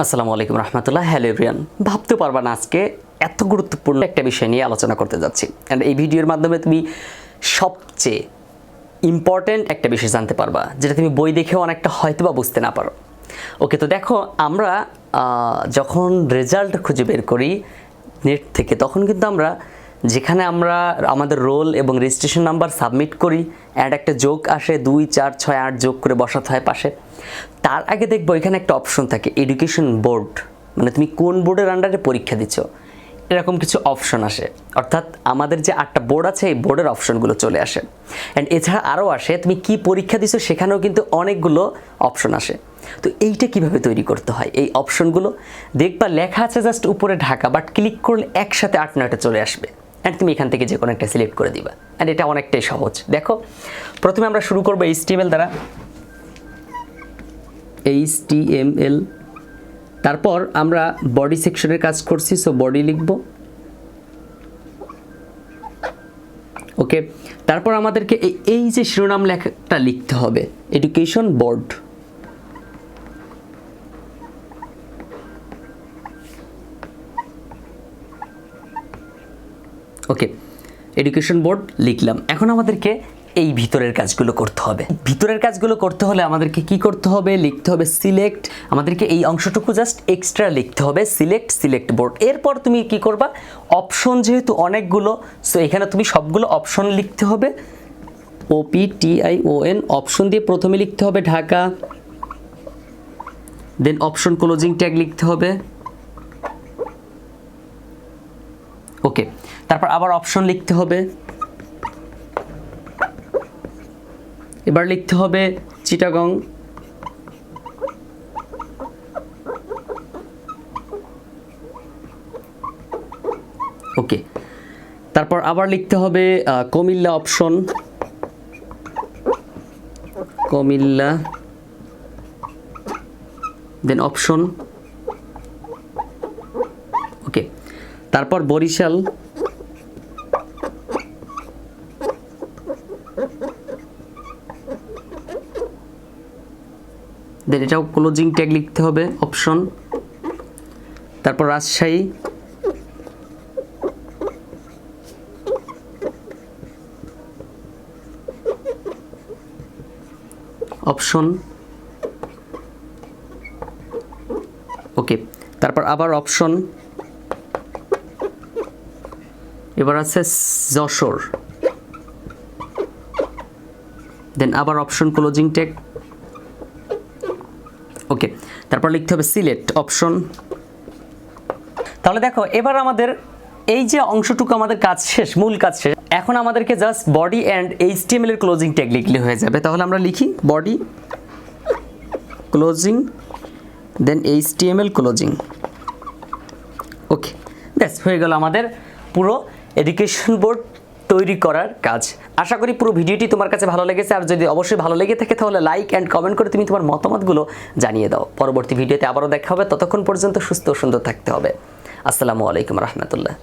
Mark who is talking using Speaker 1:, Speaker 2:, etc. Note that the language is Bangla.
Speaker 1: আসসালামু আলাইকুম রহমতুল্লাহ। Hello everyone. ভাবতে পারবা না আজকে এত গুরুত্বপূর্ণ একটা বিষয় নিয়ে আলোচনা করতে যাচ্ছি, অ্যান্ড এই ভিডিওর মাধ্যমে তুমি সবচেয়ে ইম্পর্ট্যান্ট একটা বিষয় জানতে পারবা, যেটা তুমি বই দেখেও অনেকটা হয়তো বা বুঝতে না পারো। ওকে, তো দেখো, আমরা যখন রেজাল্ট খুঁজে বের করি নেট থেকে, তখন কিন্তু আমরা যেখানে আমরা আমাদের রোল এবং রেজিস্ট্রেশন নাম্বার সাবমিট করি, অ্যাড একটা যোগ আসে, 2, 4, 6, 8 যোগ করে বসাতে হয় পাশে। তার আগে দেখবো এখানে একটা অপশন থাকে এডুকেশন বোর্ড, মানে তুমি কোন বোর্ডের আন্ডারে পরীক্ষা দিচ্ছ, এরকম কিছু অপশন আসে। অর্থাৎ আমাদের যে 8টা বোর্ড আছে, এই বোর্ডের অপশনগুলো চলে আসে। অ্যান্ড এছাড়া আরও আসে তুমি কি পরীক্ষা দিচ্ছ, সেখানেও কিন্তু অনেকগুলো অপশন আসে। তো এইটা কিভাবে তৈরি করতে হয়, এই অপশনগুলো দেখবা লেখা আছে জাস্ট উপরে ঢাকা, বাট ক্লিক করলে একসাথে 8-9টা চলে আসবে, অ্যান্ড তুমি এখান থেকে যে কোনো একটা সিলেক্ট করে দিবা। অ্যান্ড এটা অনেকটাই সহজ। দেখো, প্রথমে আমরা শুরু করবো HTML দ্বারা, HTML। তারপর আমরা বডি সেকশনের কাজ করছি, সো বডি লিখব। ওকে, তারপর আমাদেরকে এই যে শিরোনাম লেখাটা লিখতে হবে, এডুকেশন বোর্ড। ওকে, এডুকেশন বোর্ড লিখলাম। এখন আমাদেরকে এই ভিতরের কাজগুলো করতে হবে। ভিতরের কাজগুলো করতে হলে আমাদেরকে কি করতে হবে, লিখতে হবে সিলেক্ট। আমাদেরকে এই অংশটুকু জাস্ট এক্সট্রা লিখতে হবে, সিলেক্ট বোর্ড। এরপর তুমি কি করবা, অপশন যেহেতু অনেকগুলো, সো এখানে তুমি সবগুলো অপশন লিখতে হবে, OPTION অপশন দিয়ে প্রথমে লিখতে হবে Dhaka, then option closing tag লিখতে হবে। ওকে, তারপর আবার অপশন লিখতে হবে, এবার লিখতে হবে চিটাগং, ওকে। তারপর আবার লিখতে হবে Comilla, option Comilla, then option, ওকে। তারপর বরিশাল, দেন এটাও ক্লোজিং ট্যাগ লিখতে হবে, অপশন। তারপর রাজশাহী, অপশন, ওকে। তারপর আবার অপশন, এবার আছে যশোর, দেন আবার অপশন ক্লোজিং ট্যাগ, ওকে। তারপর লিখতে হবে সিলেক্ট, অপশন। তাহলে দেখো, এবার আমাদের এই যে অংশটুকু আমাদের কাজ শেষ, মূল কাজ শেষ। এখন আমাদেরকে জাস্ট বডি অ্যান্ড HTML এর ক্লোজিং ট্যাগ লিখলে হয়ে যাবে। তাহলে আমরা লিখি বডি ক্লোজিং, দেন HTML ক্লোজিং, ওকে। ব্যাস, হয়ে গেল আমাদের পুরো এডুকেশন বোর্ড তৈরি করার কাজ। আশা করি পুরো ভিডিওটি তোমার কাছে ভালো লেগেছে, আর যদি অবশ্যই ভালো লেগে থাকে তাহলে লাইক অ্যান্ড কমেন্ট করে তুমি তোমার মতামতগুলো জানিয়ে দাও। পরবর্তী ভিডিওতে আবারও দেখা হবে, ততক্ষণ পর্যন্ত সুস্থ ও সুন্দর থাকতে হবে। আসসালামু আলাইকুম রহমতুল্লাহ।